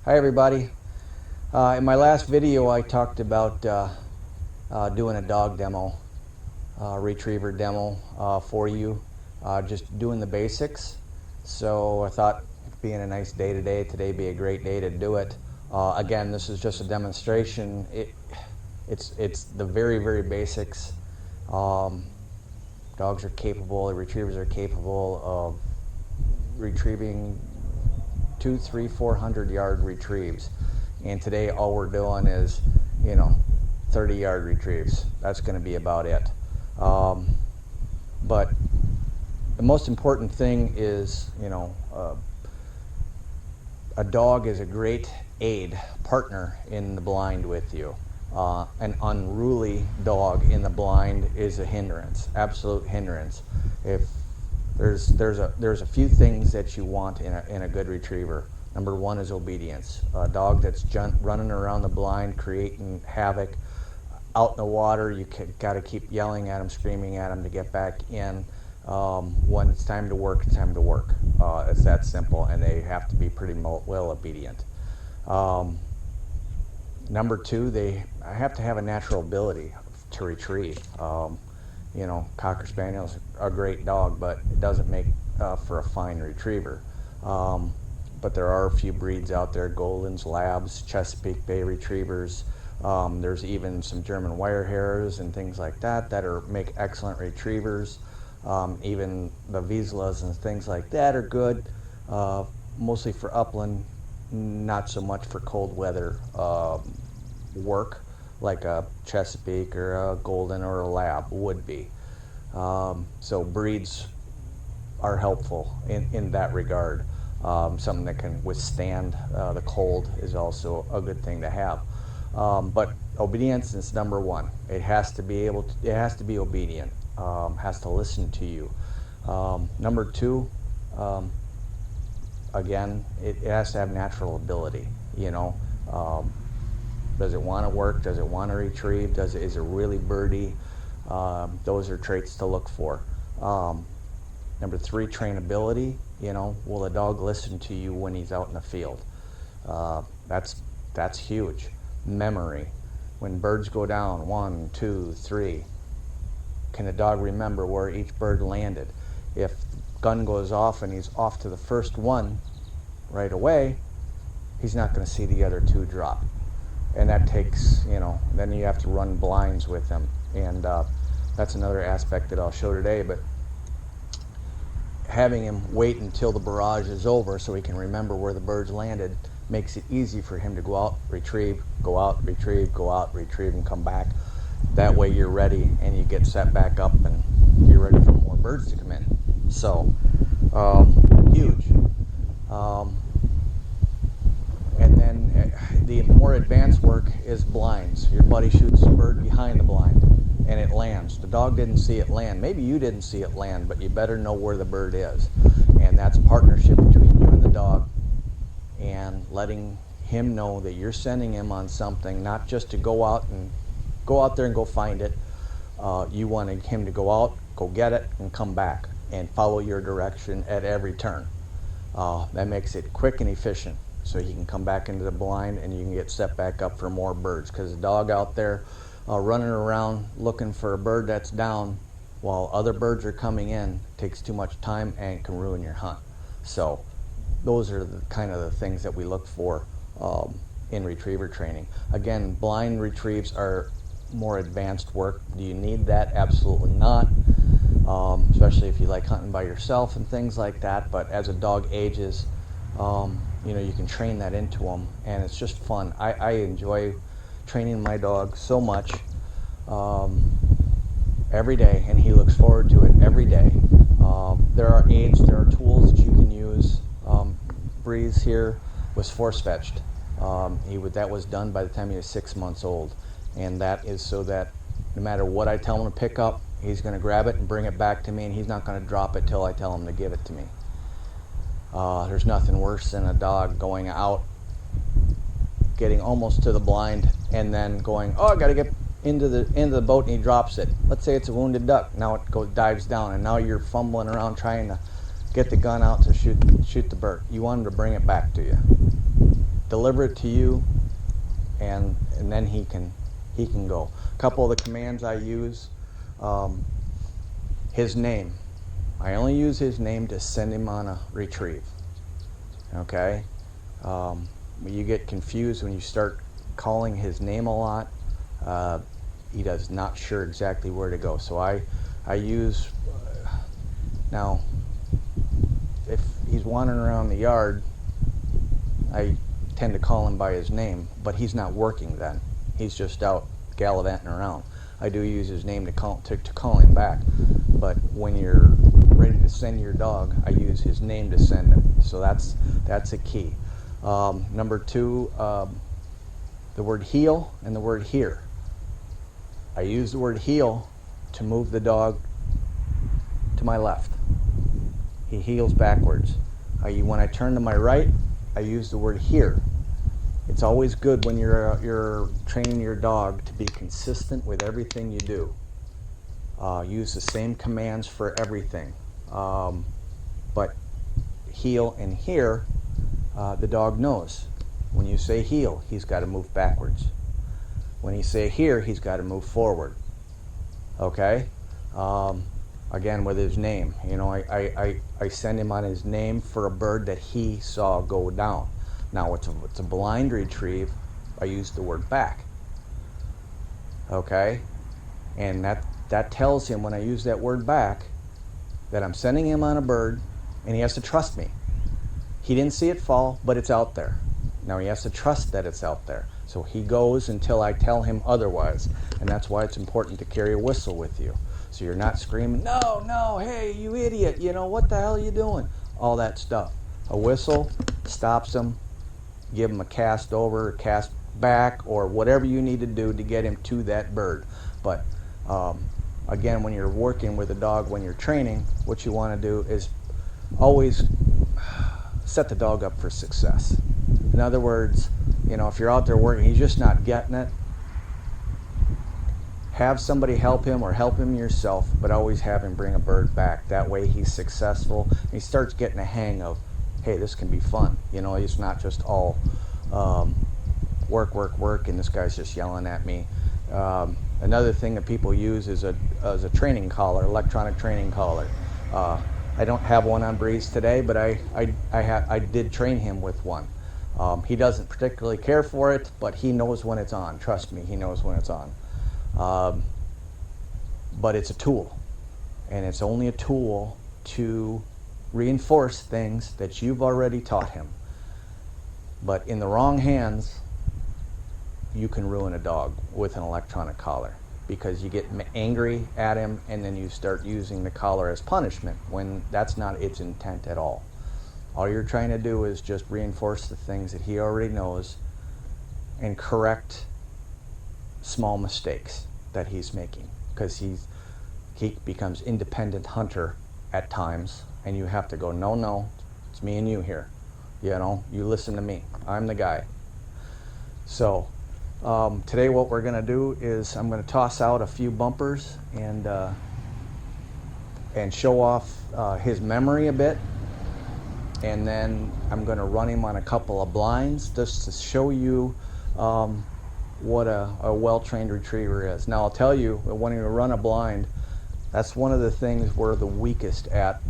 Hi everybody. In my last video I talked about doing a dog demo, retriever demo for you, just doing the basics. So I thought, being a nice day today be a great day to do it. Again, this is just a demonstration. It's the very basics. Dogs are capable, retrievers are capable of retrieving 200, 300, 400-yard retrieves, and today all we're doing is 30-yard retrieves. That's going to be about it. But the most important thing is, a dog is a great aid partner in the blind with you. An unruly dog in the blind is a hindrance, absolute hindrance. If there's a few things that you want in a good retriever. Number one is obedience. A dog that's running around the blind, creating havoc out in the water, you got to keep yelling at them, screaming at them to get back in. When it's time to work, it's time to work. It's that simple, and they have to be pretty well obedient. Number two, they have to have a natural ability to retrieve. Cocker Spaniel's a great dog, but it doesn't make for a fine retriever. But there are a few breeds out there: Goldens, Labs, Chesapeake Bay Retrievers. There's even some German Wirehairs and things like that make excellent retrievers. Even the Vizslas and things like that are good, mostly for upland, not so much for cold weather work, like a Chesapeake or a Golden or a Lab would be. So breeds are helpful in that regard. Something that can withstand the cold is also a good thing to have. But obedience is number one. It has to be obedient. Has to listen to you. Number two, again, it has to have natural ability. Does it want to work? Does it want to retrieve? Is it really birdy? Those are traits to look for. Number three, trainability. Will the dog listen to you when he's out in the field? That's huge. Memory. When birds go down, 1, 2, 3, can the dog remember where each bird landed? If gun goes off and he's off to the first one right away, he's not going to see the other two drop. And that takes, then you have to run blinds with them. And that's another aspect that I'll show today. But having him wait until the barrage is over so he can remember where the birds landed makes it easy for him to go out, retrieve, go out, retrieve, go out, retrieve, and come back. That way you're ready and you get set back up and you're ready for more birds to come in. So, huge. And then the more advanced work is blinds. Your buddy shoots a bird behind the blind and it lands. The dog didn't see it land. Maybe you didn't see it land, but you better know where the bird is. And that's a partnership between you and the dog, and letting him know that you're sending him on something, not just to go out there and go find it. You wanted him to go out, go get it, and come back and follow your direction at every turn. That makes it quick and efficient, so he can come back into the blind and you can get set back up for more birds. Because a dog out there running around looking for a bird that's down while other birds are coming in takes too much time and can ruin your hunt. So those are the kind of the things that we look for in retriever training. Again, blind retrieves are more advanced work. Do you need that? Absolutely not. Especially if you like hunting by yourself and things like that. But as a dog ages, you can train that into them, and it's just fun. I enjoy training my dog so much every day, and he looks forward to it every day. There are aids, there are tools that you can use. Breeze here was force fetched. That was done by the time he was 6 months old, and that is so that no matter what I tell him to pick up, he's going to grab it and bring it back to me, and he's not going to drop it till I tell him to give it to me. There's nothing worse than a dog going out, getting almost to the blind, and then going, I got to get into the boat, and he drops it. Let's say it's a wounded duck. Now it dives down, and now you're fumbling around trying to get the gun out to shoot the bird. You want him to bring it back to you. deliver it to you, and then he can go. A couple of the commands I use, his name. I only use his name to send him on a retrieve. Okay? You get confused when you start calling his name a lot. He does not sure exactly where to go. So I use, now, if he's wandering around the yard, I tend to call him by his name, but he's not working then. He's just out gallivanting around. I do use his name to call him back, but when you're ready to send your dog, I use his name to send him. So that's a key. Number two, the word heel and the word here. I use the word heel to move the dog to my left. He heels backwards. When I turn to my right, I use the word here. It's always good when you're training your dog to be consistent with everything you do. Use the same commands for everything. But heel and here, the dog knows. When you say heel, he's got to move backwards. When you say here, he's got to move forward. Okay? Again, with his name. You know, I send him on his name for a bird that he saw go down. Now, it's a blind retrieve. I use the word back. Okay? And that tells him when I use that word back that I'm sending him on a bird, and he has to trust me. He didn't see it fall, but it's out there. Now he has to trust that it's out there. So he goes until I tell him otherwise. And that's why it's important to carry a whistle with you. So you're not screaming, no, no, hey, you idiot, you know, what the hell are you doing? All that stuff. A whistle stops him, give him a cast over, a cast back, or whatever you need to do to get him to that bird. But again, when you're working with a dog, when you're training, what you want to do is always set the dog up for success. In other words, you know, if you're out there working, he's just not getting it, have somebody help him or help him yourself, but always have him bring a bird back. That way he's successful. He starts getting a hang of, hey, this can be fun. You know, it's not just all work, work, work, and this guy's just yelling at me. Another thing that people use is a training collar, electronic training collar. I don't have one on Breeze today, but I did train him with one. He doesn't particularly care for it, but he knows when it's on. Trust me, he knows when it's on. But it's a tool, and it's only a tool to reinforce things that you've already taught him. But in the wrong hands, you can ruin a dog with an electronic collar, because you get angry at him and then you start using the collar as punishment when that's not its intent at all. All you're trying to do is just reinforce the things that he already knows and correct small mistakes that he's making, because he becomes independent hunter at times, and you have to go, no, it's me and you here. You know, you listen to me. I'm the guy. So today what we're going to do is I'm going to toss out a few bumpers and show off his memory a bit, and then I'm going to run him on a couple of blinds just to show you what a well-trained retriever is. Now I'll tell you, when you run a blind, that's one of the things we're the weakest at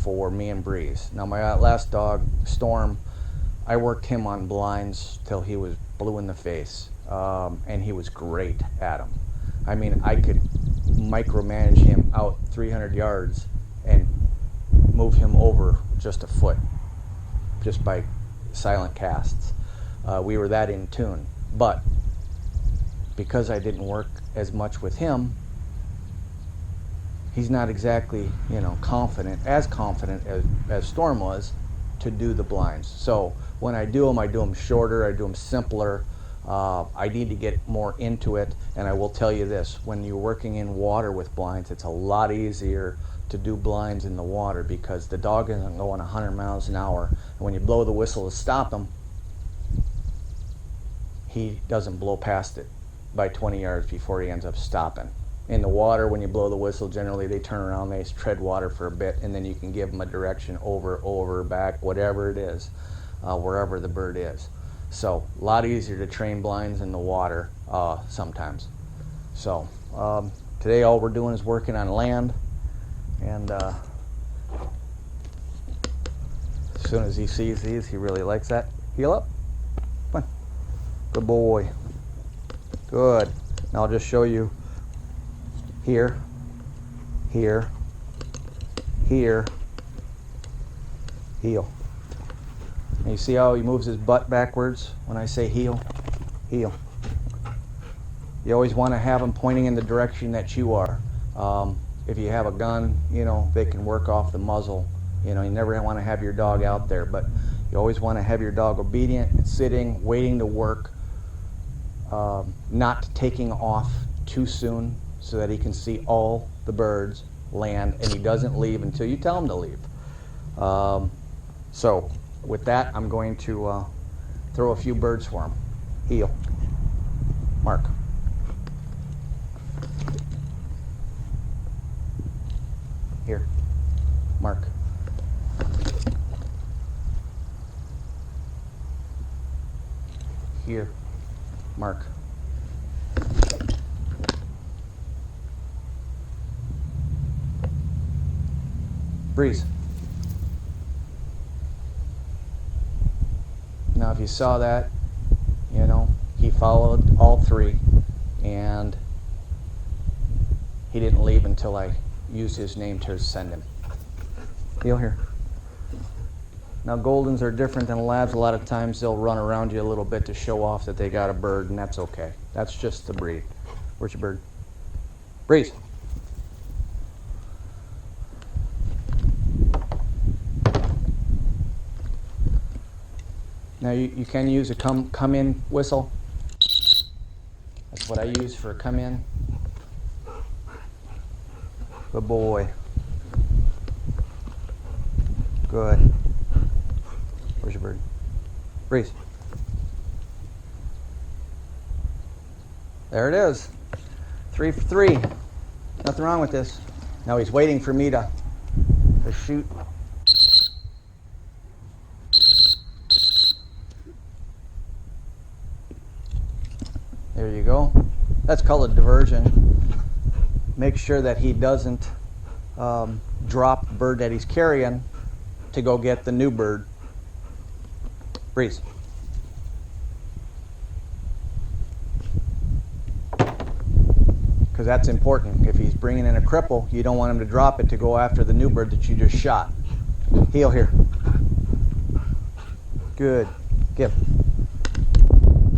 for me and Breeze. Now my last dog, Storm, I worked him on blinds till he was blue in the face, and he was great at them. I mean, I could micromanage him out 300 yards and move him over just a foot, just by silent casts. We were that in tune. But because I didn't work as much with him, he's not exactly, you know, confident as Storm was to do the blinds. So when I do them shorter, I do them simpler. I need to get more into it, and I will tell you this, when you're working in water with blinds, it's a lot easier to do blinds in the water, because the dog isn't going 100 miles an hour, and when you blow the whistle to stop him, he doesn't blow past it by 20 yards before he ends up stopping. In the water, when you blow the whistle, generally they turn around, they tread water for a bit, and then you can give them a direction over, back, whatever it is, wherever the bird is. So a lot easier to train blinds in the water sometimes. So today all we're doing is working on land, and as soon as he sees these, he really likes that. Heel up. Come on. Good boy. Good. Now I'll just show you here, here, here, heel. And you see how he moves his butt backwards when I say heel? Heel. You always want to have him pointing in the direction that you are. If you have a gun, you know, they can work off the muzzle. You know, you never want to have your dog out there, but you always want to have your dog obedient, sitting, waiting to work, not taking off too soon so that he can see all the birds land, and he doesn't leave until you tell him to leave. So with that, I'm going to throw a few birds for him. Heel. Mark. Here. Mark. Here. Mark. Breeze. Now if you saw that, you know, he followed all three, and he didn't leave until I used his name to send him. Heel here. Now Goldens are different than labs. A lot of times they'll run around you a little bit to show off that they got a bird, and that's okay. That's just the breed. Where's your bird? Breeze. Now you can use a come in whistle. That's what I use for a come in. Good boy. Good. Where's your bird? Breeze. There it is. 3 for 3. Nothing wrong with this. Now he's waiting for me to shoot. There you go. That's called a diversion. Make sure that he doesn't drop the bird that he's carrying to go get the new bird. Breeze. Because that's important. If he's bringing in a cripple, you don't want him to drop it to go after the new bird that you just shot. Heel here. Good. Give.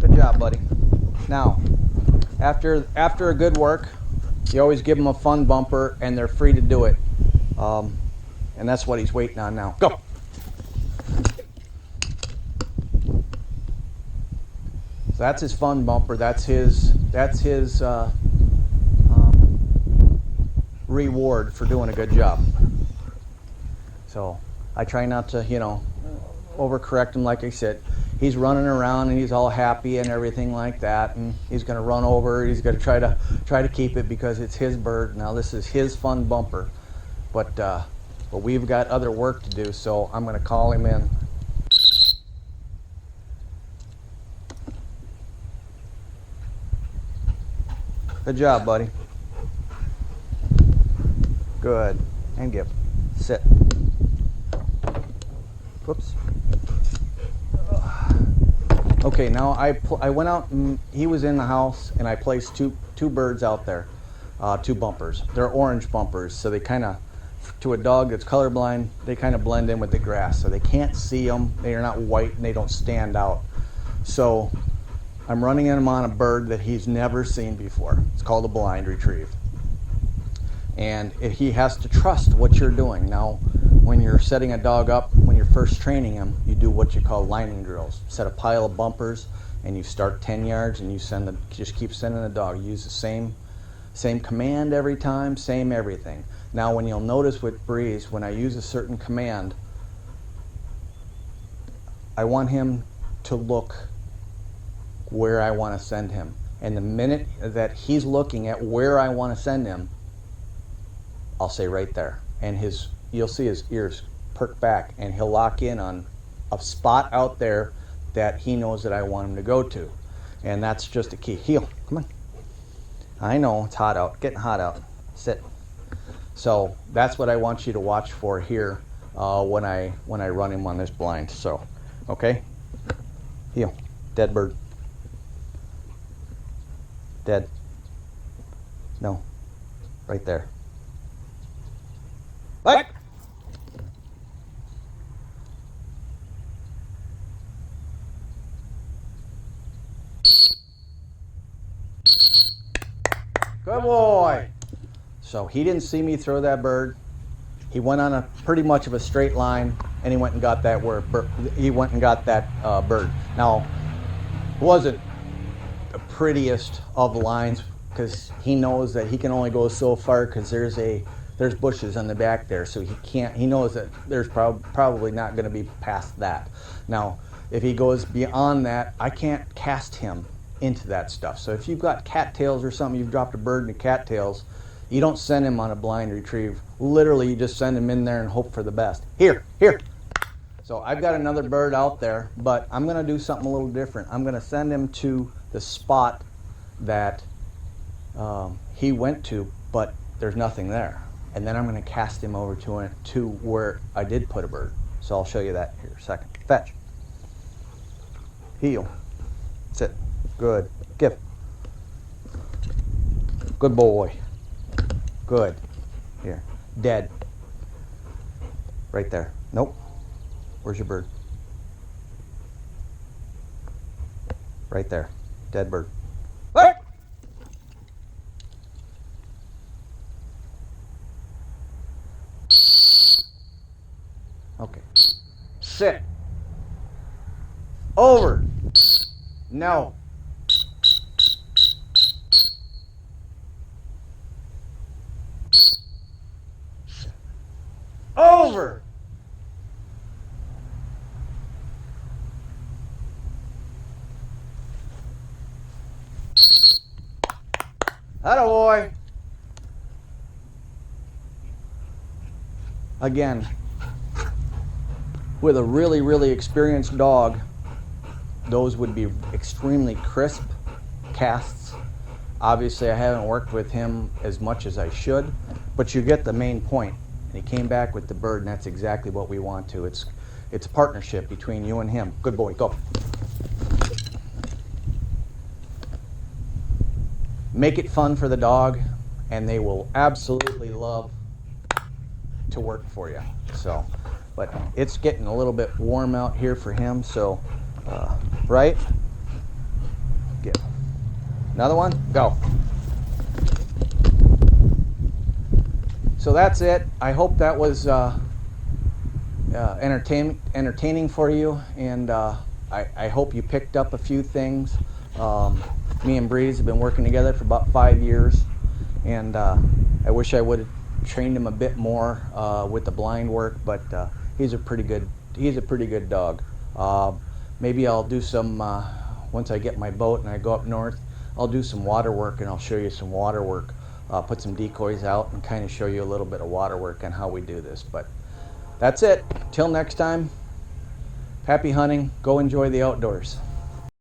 Good job, buddy. Now, after a good work, you always give them a fun bumper, and they're free to do it. And that's what he's waiting on now. Go. So that's his fun bumper. That's his reward for doing a good job. So I try not to, you know, overcorrect him. Like I said, he's running around and he's all happy and everything like that, and he's going to run over. He's going to try to keep it because it's his bird. Now this is his fun bumper, but we've got other work to do, so I'm going to call him in. Good job, buddy. Good. And give. Sit. Whoops. Okay, now I went out and he was in the house, and I placed two birds out there, 2 bumpers. They're orange bumpers, so they kind of, to a dog that's colorblind, they kind of blend in with the grass, so they can't see them. They are not white and they don't stand out. So I'm running him on a bird that he's never seen before. It's called a blind retrieve. And he has to trust what you're doing. Now, when you're setting a dog up, when you're first training him, you do what you call lining drills. Set a pile of bumpers, and you start 10 yards, and you just keep sending the dog. You use the same command every time, same everything. Now, when you'll notice with Breeze, when I use a certain command, I want him to look where I want to send him. And the minute that he's looking at where I want to send him, I'll say right there. And you'll see his ears perk back, and he'll lock in on a spot out there that he knows that I want him to go to. And that's just the key. Heel, come on. I know it's hot out, getting hot out. Sit. So that's what I want you to watch for here when I run him on this blind. So, okay. Heel, dead bird. Dead. No, right there. Back. Good boy. So he didn't see me throw that bird. He went on a pretty much of a straight line, and he went and got that bird. Now, it wasn't the prettiest of lines because he knows that he can only go so far because there's bushes on the back there, so he knows that there's probably not going to be past that. Now, if he goes beyond that, I can't cast him into that stuff. So if you've got cattails or something, you've dropped a bird in the cattails, you don't send him on a blind retrieve. Literally, you just send him in there and hope for the best. Here. So I've got another bird out there, but I'm going to do something a little different. I'm going to send him to the spot that he went to, but there's nothing there. And then I'm going to cast him over to where I did put a bird. So I'll show you that here in a second. Fetch. Heel. Sit. Good. Give. Good boy. Good. Here. Dead. Right there. Nope. Where's your bird? Right there. Dead bird. What? Okay. Sit. Over. No. Over. Atta boy. Again, with a really, really experienced dog, those would be extremely crisp casts. Obviously, I haven't worked with him as much as I should, but you get the main point. And he came back with the bird, and that's exactly what we want to. It's a partnership between you and him. Good boy, go. Make it fun for the dog, and they will absolutely love to work for you. So, but it's getting a little bit warm out here for him, so, right? Get another one, go. So that's it. I hope that was entertaining for you, and I hope you picked up a few things. Me and Breeze have been working together for about 5 years, and I wish I would have trained him a bit more with the blind work, but he's a pretty good dog. Maybe I'll do some once I get my boat and I go up north. I'll do some water work, and I'll show you some water work. Put some decoys out and kind of show you a little bit of water work on how we do this. But that's it. Till next time, happy hunting. Go enjoy the outdoors.